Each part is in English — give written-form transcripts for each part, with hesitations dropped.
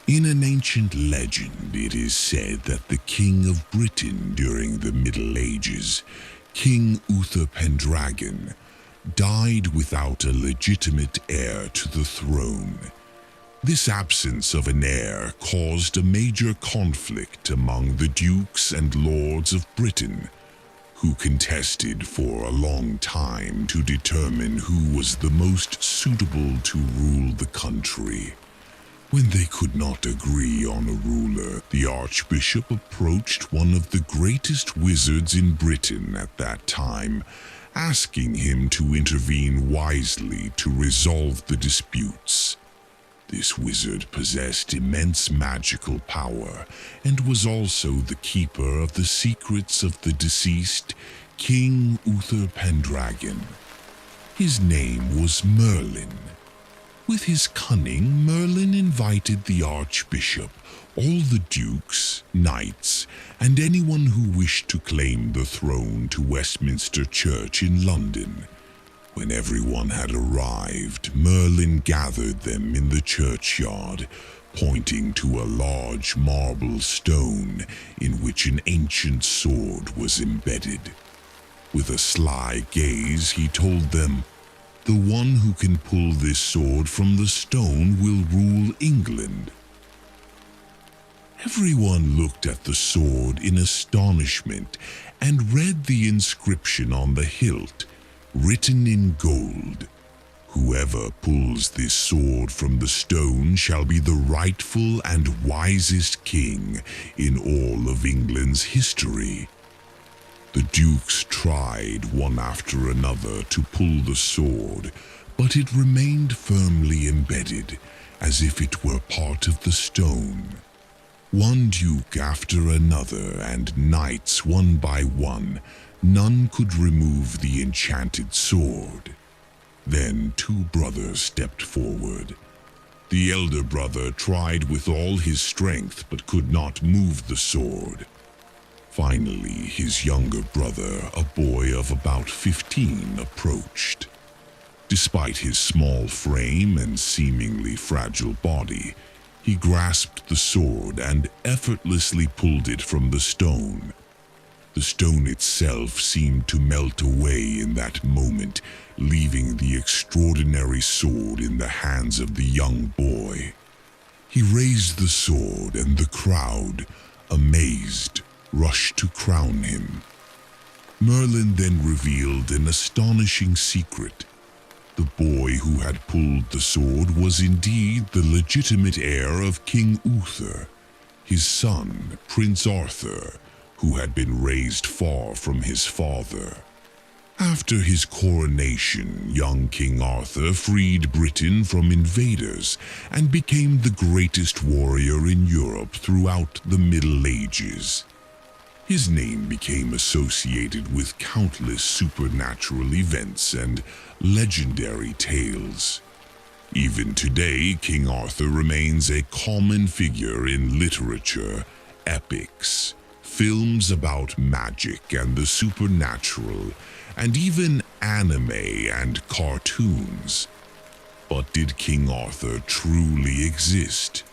In an ancient legend, it is said that the King of Britain during the Middle Ages, King Uther Pendragon, died without a legitimate heir to the throne. This absence of an heir caused a major conflict among the dukes and lords of Britain, who contested for a long time to determine who was the most suitable to rule the country. When they could not agree on a ruler, the Archbishop approached one of the greatest wizards in Britain at that time, asking him to intervene wisely to resolve the disputes. This wizard possessed immense magical power and was also the keeper of the secrets of the deceased King Uther Pendragon. His name was Merlin. With his cunning, Merlin invited the Archbishop, all the dukes, knights, and anyone who wished to claim the throne to Westminster Church in London. When everyone had arrived, Merlin gathered them in the churchyard, pointing to a large marble stone in which an ancient sword was embedded. With a sly gaze, he told them, "The one who can pull this sword from the stone will rule England." Everyone looked at the sword in astonishment and read the inscription on the hilt, written in gold. "Whoever pulls this sword from the stone shall be the rightful and wisest king in all of England's history." The dukes tried one after another to pull the sword, but it remained firmly embedded, as if it were part of the stone. One duke after another, and knights one by one, none could remove the enchanted sword. Then 2 brothers stepped forward. The elder brother tried with all his strength but could not move the sword. Finally, his younger brother, a boy of about 15, approached. Despite his small frame and seemingly fragile body, he grasped the sword and effortlessly pulled it from the stone. The stone itself seemed to melt away in that moment, leaving the extraordinary sword in the hands of the young boy. He raised the sword, and the crowd, amazed, rushed to crown him. Merlin then revealed an astonishing secret. The boy who had pulled the sword was indeed the legitimate heir of King Uther, his son, Prince Arthur, who had been raised far from his father. After his coronation, young King Arthur freed Britain from invaders and became the greatest warrior in Europe throughout the Middle Ages. His name became associated with countless supernatural events and legendary tales. Even today, King Arthur remains a common figure in literature, epics, films about magic and the supernatural, and even anime and cartoons. But did King Arthur truly exist?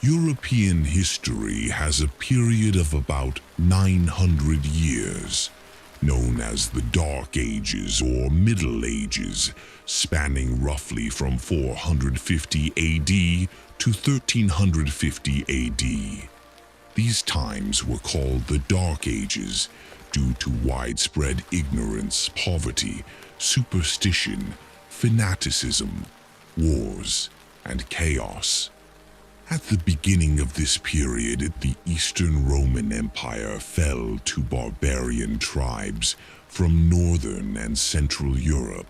European history has a period of about 900 years, known as the Dark Ages or Middle Ages, spanning roughly from 450 AD to 1350 AD. These times were called the Dark Ages due to widespread ignorance, poverty, superstition, fanaticism, wars, and chaos. At the beginning of this period, the Eastern Roman Empire fell to barbarian tribes from northern and central Europe.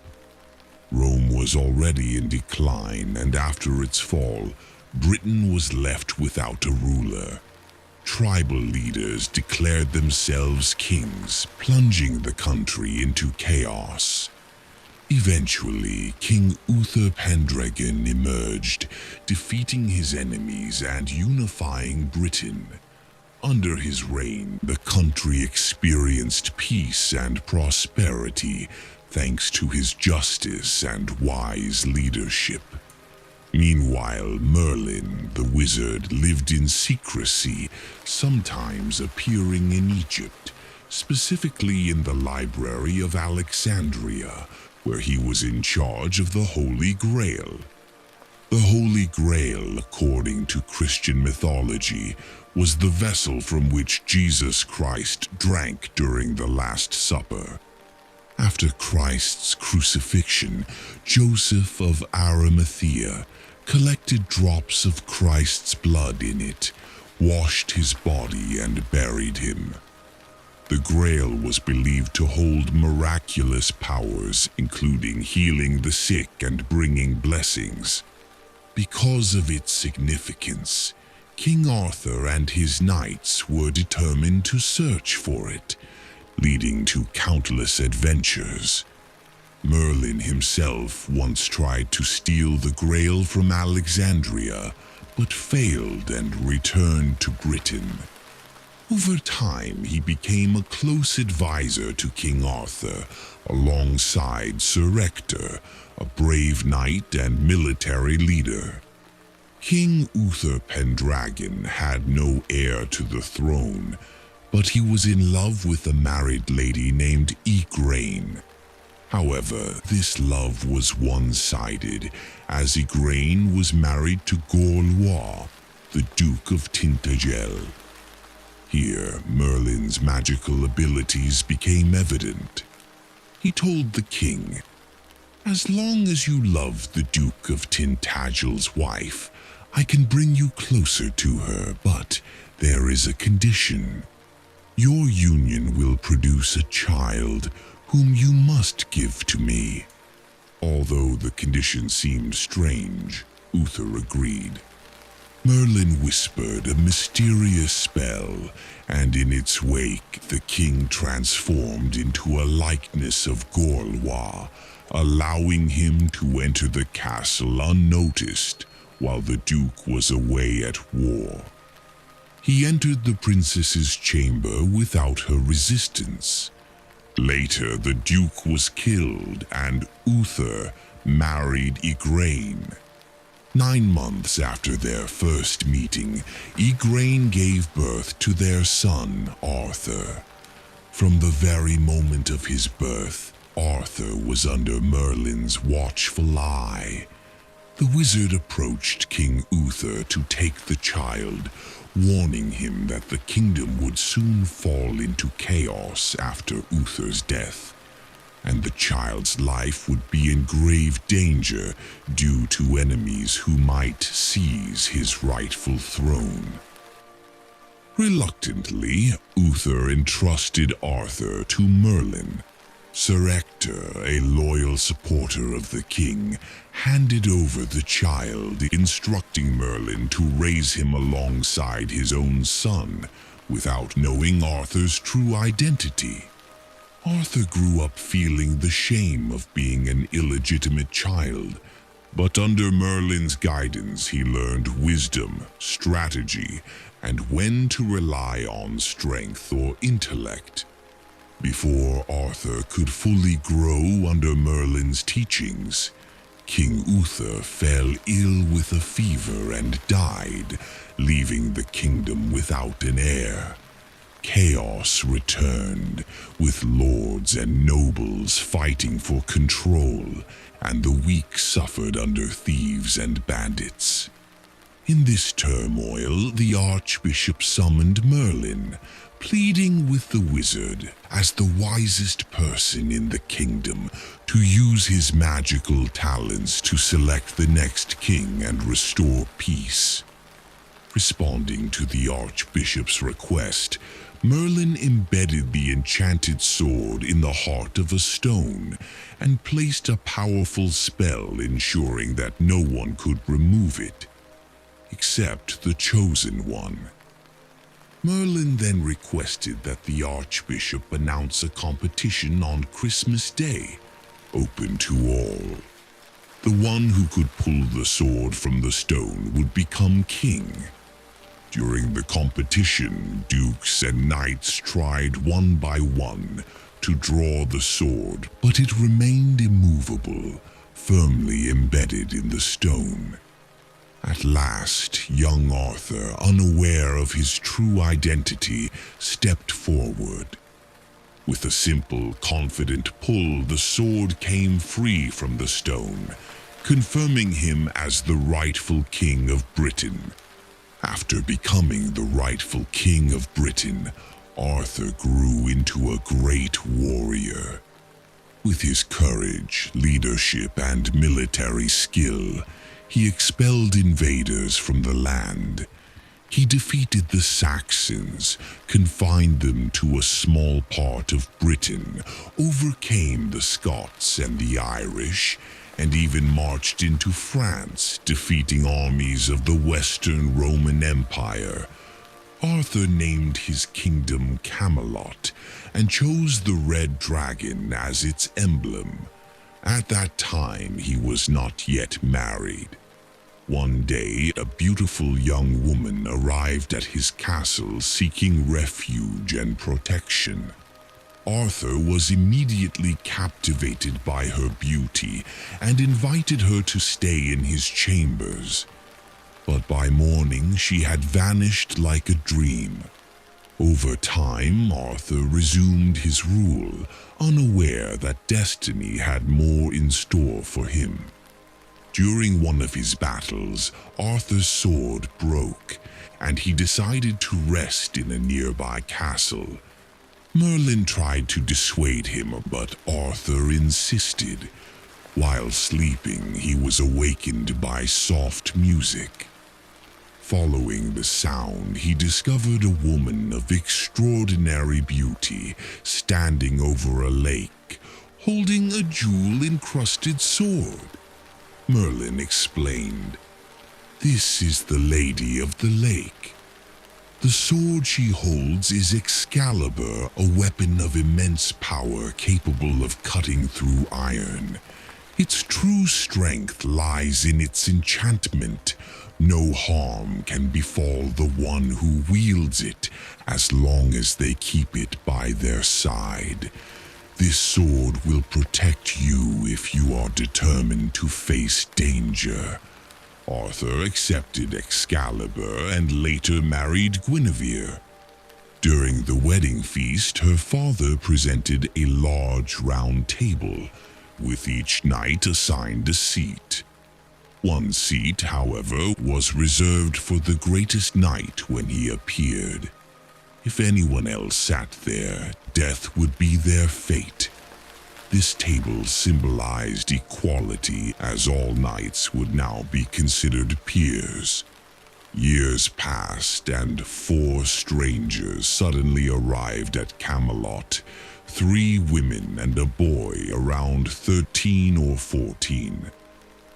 Rome was already in decline, and after its fall, Britain was left without a ruler. Tribal leaders declared themselves kings, plunging the country into chaos. Eventually, King Uther Pendragon emerged, defeating his enemies and unifying Britain. Under his reign, the country experienced peace and prosperity thanks to his justice and wise leadership. Meanwhile, Merlin, the wizard, lived in secrecy, sometimes appearing in Egypt, specifically in the Library of Alexandria, where he was in charge of the Holy Grail. The Holy Grail, according to Christian mythology, was the vessel from which Jesus Christ drank during the Last Supper. After Christ's crucifixion, Joseph of Arimathea collected drops of Christ's blood in it, washed his body, and buried him. The Grail was believed to hold miraculous powers, including healing the sick and bringing blessings. Because of its significance, King Arthur and his knights were determined to search for it, leading to countless adventures. Merlin himself once tried to steal the Grail from Alexandria, but failed and returned to Britain. Over time, he became a close advisor to King Arthur, alongside Sir Ector, a brave knight and military leader. King Uther Pendragon had no heir to the throne, but he was in love with a married lady named Igraine. However, this love was one-sided, as Igraine was married to Gorlois, the Duke of Tintagel. Here, Merlin's magical abilities became evident. He told the king, "As long as you love the Duke of Tintagel's wife, I can bring you closer to her, but there is a condition. Your union will produce a child whom you must give to me." Although the condition seemed strange, Uther agreed. Merlin whispered a mysterious spell, and in its wake the king transformed into a likeness of Gorlois, allowing him to enter the castle unnoticed while the duke was away at war. He entered the princess's chamber without her resistance. Later, the duke was killed and Uther married Igraine. 9 months after their first meeting, Igraine gave birth to their son, Arthur. From the very moment of his birth, Arthur was under Merlin's watchful eye. The wizard approached King Uther to take the child, warning him that the kingdom would soon fall into chaos after Uther's death, and the child's life would be in grave danger due to enemies who might seize his rightful throne. Reluctantly, Uther entrusted Arthur to Merlin. Sir Ector, a loyal supporter of the king, handed over the child, instructing Merlin to raise him alongside his own son, without knowing Arthur's true identity. Arthur grew up feeling the shame of being an illegitimate child, but under Merlin's guidance he learned wisdom, strategy, and when to rely on strength or intellect. Before Arthur could fully grow under Merlin's teachings, King Uther fell ill with a fever and died, leaving the kingdom without an heir. Chaos returned, with lords and nobles fighting for control, and the weak suffered under thieves and bandits. In this turmoil, the archbishop summoned Merlin, pleading with the wizard, as the wisest person in the kingdom, to use his magical talents to select the next king and restore peace. Responding to the archbishop's request, Merlin embedded the enchanted sword in the heart of a stone and placed a powerful spell ensuring that no one could remove it, except the chosen one. Merlin then requested that the archbishop announce a competition on Christmas Day, open to all. The one who could pull the sword from the stone would become king. During the competition, dukes and knights tried one by one to draw the sword, but it remained immovable, firmly embedded in the stone. At last, young Arthur, unaware of his true identity, stepped forward. With a simple, confident pull, the sword came free from the stone, confirming him as the rightful king of Britain. After becoming the rightful king of Britain, Arthur grew into a great warrior. With his courage, leadership, and military skill, he expelled invaders from the land. He defeated the Saxons, confined them to a small part of Britain, overcame the Scots and the Irish, and even marched into France, defeating armies of the Western Roman Empire. Arthur named his kingdom Camelot and chose the red dragon as its emblem. At that time, he was not yet married. One day, a beautiful young woman arrived at his castle seeking refuge and protection. Arthur was immediately captivated by her beauty and invited her to stay in his chambers. But by morning, she had vanished like a dream. Over time, Arthur resumed his rule, unaware that destiny had more in store for him. During one of his battles, Arthur's sword broke, and he decided to rest in a nearby castle. Merlin tried to dissuade him, but Arthur insisted. While sleeping, he was awakened by soft music. Following the sound, he discovered a woman of extraordinary beauty standing over a lake, holding a jewel-encrusted sword. Merlin explained, "This is the Lady of the Lake. The sword she holds is Excalibur, a weapon of immense power capable of cutting through iron. Its true strength lies in its enchantment. No harm can befall the one who wields it as long as they keep it by their side. This sword will protect you if you are determined to face danger." Arthur accepted Excalibur and later married Guinevere. During the wedding feast, her father presented a large round table, with each knight assigned a seat. One seat, however, was reserved for the greatest knight when he appeared. If anyone else sat there, death would be their fate. This table symbolized equality, as all knights would now be considered peers. Years passed, and 4 strangers suddenly arrived at Camelot. 3 women and a boy around 13 or 14.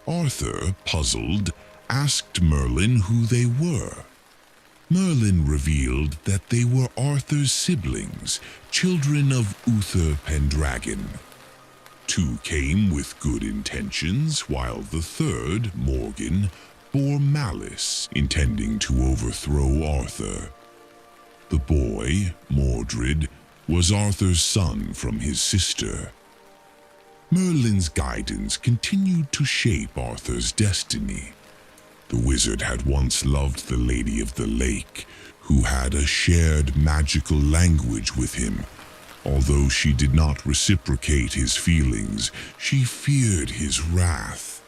Arthur, puzzled, asked Merlin who they were. Merlin revealed that they were Arthur's siblings, children of Uther Pendragon. 2 came with good intentions, while the third, Morgan, bore malice, intending to overthrow Arthur. The boy, Mordred, was Arthur's son from his sister. Merlin's guidance continued to shape Arthur's destiny. The wizard had once loved the Lady of the Lake, who had a shared magical language with him. Although she did not reciprocate his feelings, she feared his wrath.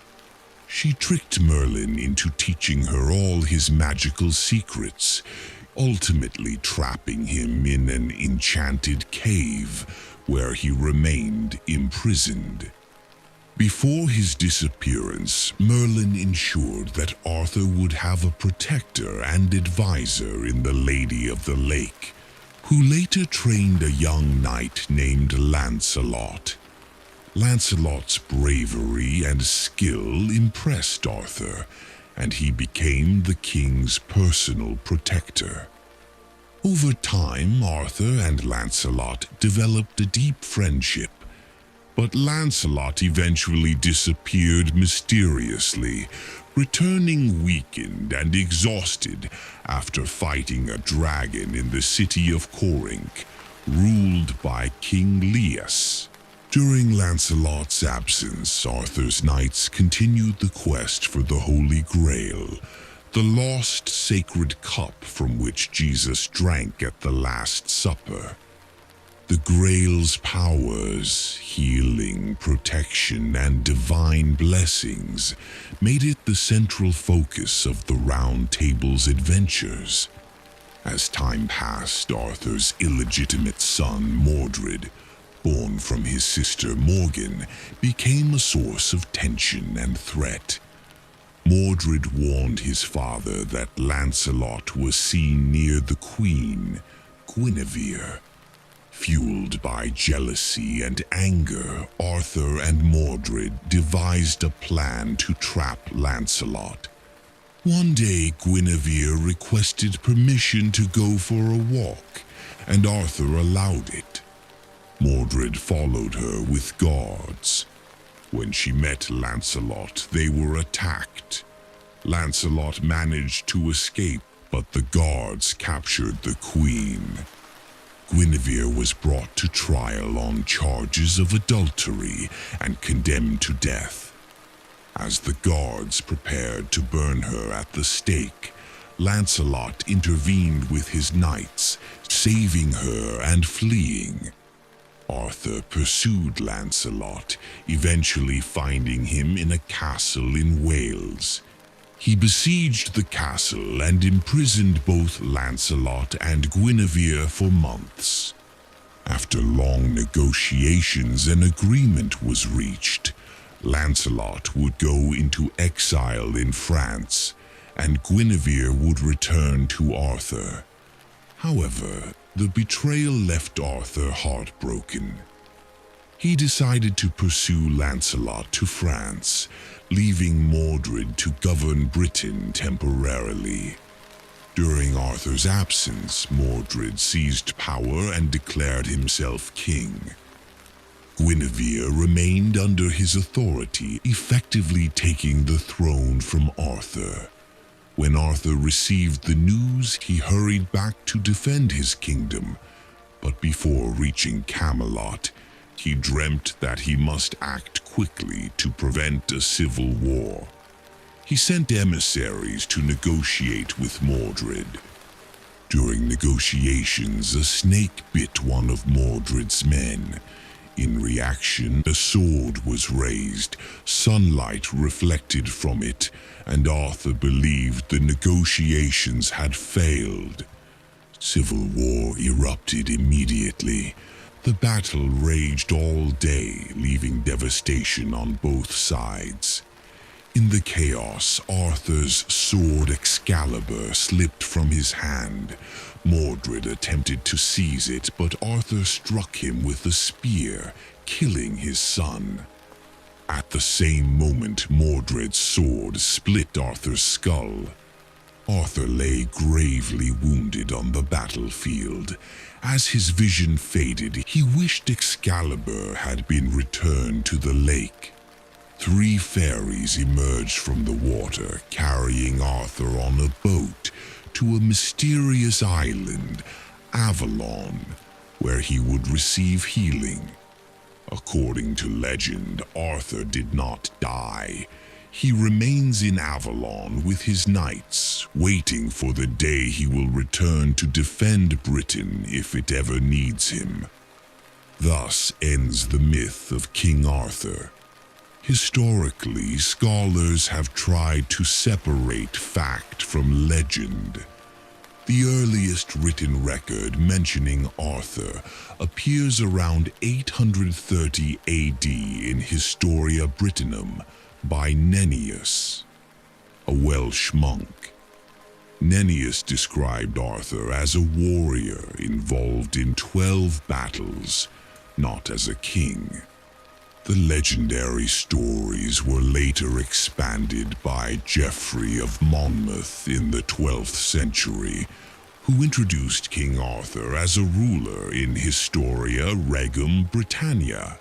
She tricked Merlin into teaching her all his magical secrets, ultimately trapping him in an enchanted cave where he remained imprisoned. Before his disappearance, Merlin ensured that Arthur would have a protector and advisor in the Lady of the Lake, who later trained a young knight named Lancelot. Lancelot's bravery and skill impressed Arthur, and he became the king's personal protector. Over time, Arthur and Lancelot developed a deep friendship, but Lancelot eventually disappeared mysteriously, returning weakened and exhausted after fighting a dragon in the city of Corinth, ruled by King Leus. During Lancelot's absence, Arthur's knights continued the quest for the Holy Grail, the lost sacred cup from which Jesus drank at the Last Supper. The Grail's powers, healing, protection, and divine blessings made it the central focus of the Round Table's adventures. As time passed, Arthur's illegitimate son, Mordred, born from his sister Morgan, became a source of tension and threat. Mordred warned his father that Lancelot was seen near the queen, Guinevere. Fueled by jealousy and anger, Arthur and Mordred devised a plan to trap Lancelot. One day, Guinevere requested permission to go for a walk, and Arthur allowed it. Mordred followed her with guards. When she met Lancelot, they were attacked. Lancelot managed to escape, but the guards captured the queen. Guinevere was brought to trial on charges of adultery and condemned to death. As the guards prepared to burn her at the stake, Lancelot intervened with his knights, saving her and fleeing. Arthur pursued Lancelot, eventually finding him in a castle in Wales. He besieged the castle and imprisoned both Lancelot and Guinevere for months. After long negotiations, an agreement was reached. Lancelot would go into exile in France, and Guinevere would return to Arthur. However, the betrayal left Arthur heartbroken. He decided to pursue Lancelot to France, leaving Mordred to govern Britain temporarily. During Arthur's absence, Mordred seized power and declared himself king. Guinevere remained under his authority, effectively taking the throne from Arthur. When Arthur received the news, he hurried back to defend his kingdom, but before reaching Camelot, he dreamt that he must act quickly to prevent a civil war. He sent emissaries to negotiate with Mordred. During negotiations, a snake bit one of Mordred's men. In reaction, a sword was raised, sunlight reflected from it, and Arthur believed the negotiations had failed. Civil war erupted immediately. The battle raged all day, leaving devastation on both sides. In the chaos, Arthur's sword Excalibur slipped from his hand. Mordred attempted to seize it, but Arthur struck him with a spear, killing his son. At the same moment, Mordred's sword split Arthur's skull. Arthur lay gravely wounded on the battlefield. As his vision faded, he wished Excalibur had been returned to the lake. 3 fairies emerged from the water, carrying Arthur on a boat to a mysterious island, Avalon, where he would receive healing. According to legend, Arthur did not die. He remains in Avalon with his knights, waiting for the day he will return to defend Britain if it ever needs him. Thus ends the myth of King Arthur. Historically, scholars have tried to separate fact from legend. The earliest written record mentioning Arthur appears around 830 AD in Historia Brittonum by Nennius, a Welsh monk. Nennius described Arthur as a warrior involved in 12 battles, not as a king. The legendary stories were later expanded by Geoffrey of Monmouth in the 12th century, who introduced King Arthur as a ruler in Historia Regum Britannia.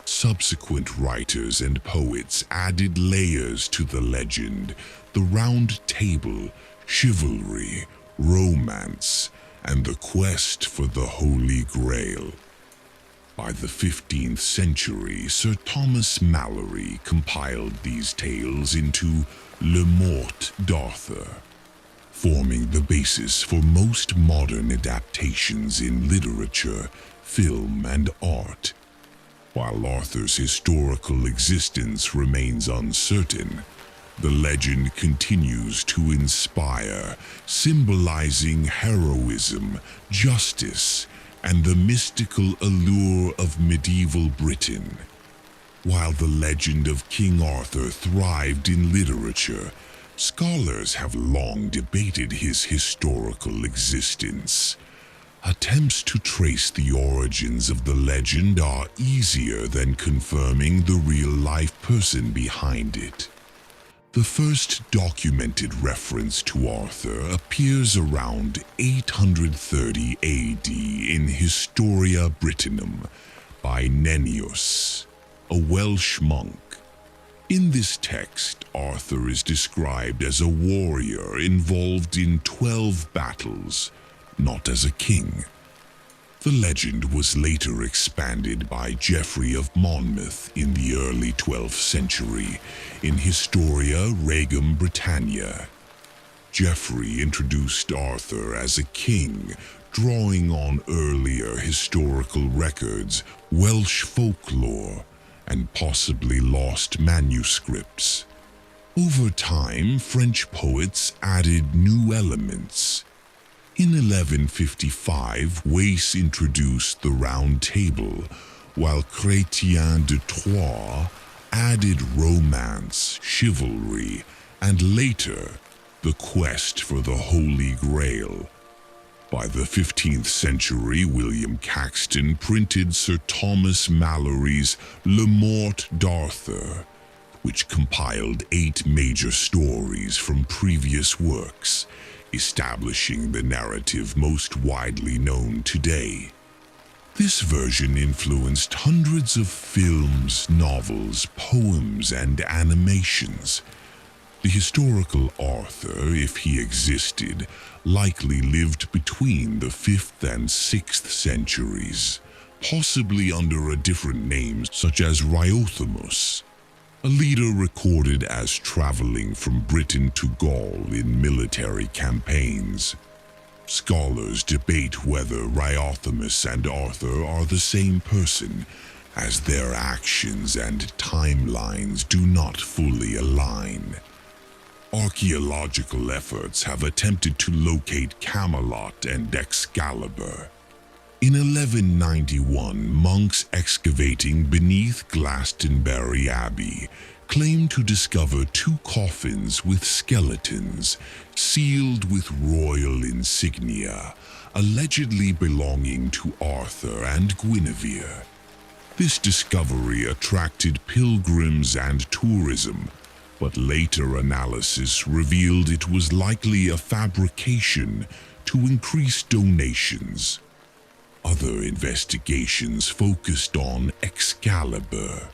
Subsequent writers and poets added layers to the legend: the Round Table, chivalry, romance, and the quest for the Holy Grail. By the 15th century, Sir Thomas Malory compiled these tales into Le Morte d'Arthur, forming the basis for most modern adaptations in literature, film, and art. While Arthur's historical existence remains uncertain, the legend continues to inspire, symbolizing heroism, justice, and the mystical allure of medieval Britain. While the legend of King Arthur thrived in literature, scholars have long debated his historical existence. Attempts to trace the origins of the legend are easier than confirming the real-life person behind it. The first documented reference to Arthur appears around 830 AD in Historia Brittonum by Nennius, a Welsh monk. In this text, Arthur is described as a warrior involved in 12 battles, not as a king. The legend was later expanded by Geoffrey of Monmouth in the early 12th century in Historia Regum Britannia. Geoffrey introduced Arthur as a king, drawing on earlier historical records, Welsh folklore, and possibly lost manuscripts. Over time, French poets added new elements. In 1155, Wace introduced the Round Table, while Chrétien de Troyes added romance, chivalry, and later, the quest for the Holy Grail. By the 15th century, William Caxton printed Sir Thomas Malory's Le Morte d'Arthur, which compiled 8 major stories from previous works, establishing the narrative most widely known today. This version influenced hundreds of films, novels, poems, and animations. The historical Arthur, if he existed, likely lived between the 5th and 6th centuries, possibly under a different name such as Riothemus, a leader recorded as traveling from Britain to Gaul in military campaigns. Scholars debate whether Riothemus and Arthur are the same person, as their actions and timelines do not fully align. Archaeological efforts have attempted to locate Camelot and Excalibur. In 1191, monks excavating beneath Glastonbury Abbey claimed to discover 2 coffins with skeletons sealed with royal insignia, allegedly belonging to Arthur and Guinevere. This discovery attracted pilgrims and tourism, but later analysis revealed it was likely a fabrication to increase donations. Other investigations focused on Excalibur.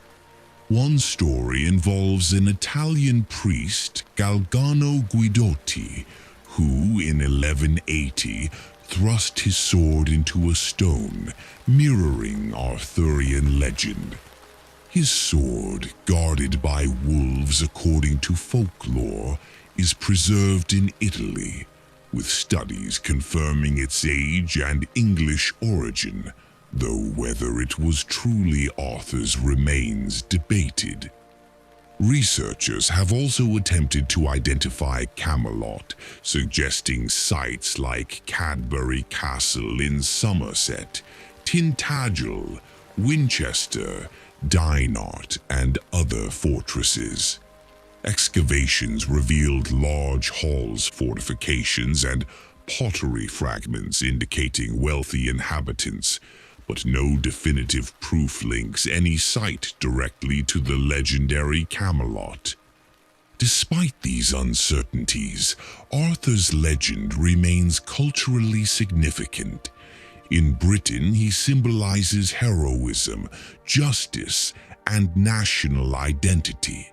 One story involves an Italian priest, Galgano Guidotti, who in 1180 thrust his sword into a stone, mirroring Arthurian legend. His sword, guarded by wolves according to folklore, is preserved in Italy, with studies confirming its age and English origin, though whether it was truly Arthur's remains debated. Researchers have also attempted to identify Camelot, suggesting sites like Cadbury Castle in Somerset, Tintagel, Winchester, Dinart, and other fortresses. Excavations revealed large halls, fortifications, and pottery fragments indicating wealthy inhabitants, but no definitive proof links any site directly to the legendary Camelot. Despite these uncertainties, Arthur's legend remains culturally significant. In Britain, he symbolizes heroism, justice, and national identity.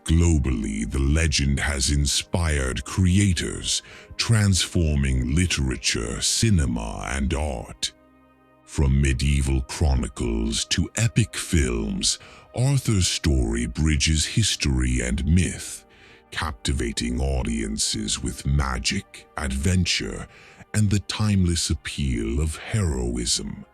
Globally, the legend has inspired creators, transforming literature, cinema, and art. From medieval chronicles to epic films, Arthur's story bridges history and myth, captivating audiences with magic, adventure, and the timeless appeal of heroism.